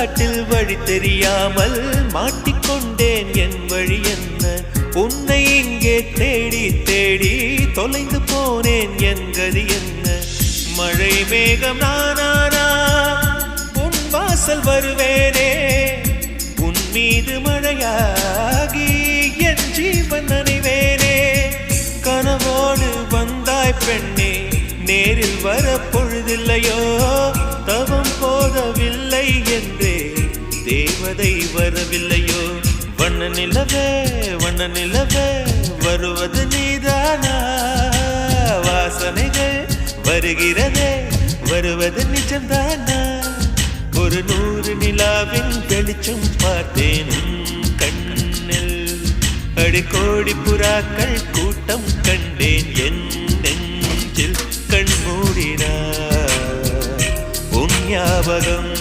காட்டில் வழி தெரியாமல் மாட்டிக்கொண்டேன். என் வழி என்ன? உன்னை இங்கே தேடி தேடி தொலைந்து போனேன். என் கதி என்ன? மழை மேகம் நானானா உன் வாசல் வருவேனே. உன் மீது மழையாகி என் ஜீவன் நனைவேனே. கனவோடு வந்தாய் பெண்ணே, நேரில் வர பொழுதில்லையோ. தவம் போதவில்லை என்றே தேவதை வரவில்லையோ. வண்ண நிலவே வண்ண நிலவே வருவது நீதானா? வாசனைகள் வருகிறதே வருவது நிஜம்தானா? ஒரு 100 நிலாவின் வெளிச்சம் பார்த்தேன் கண்ணில். அடிக்கோடி புறாக்கள் கூட்டம் கண்டேன் என் நெஞ்சில். கண் மூடினார் உன் ஞாபகம்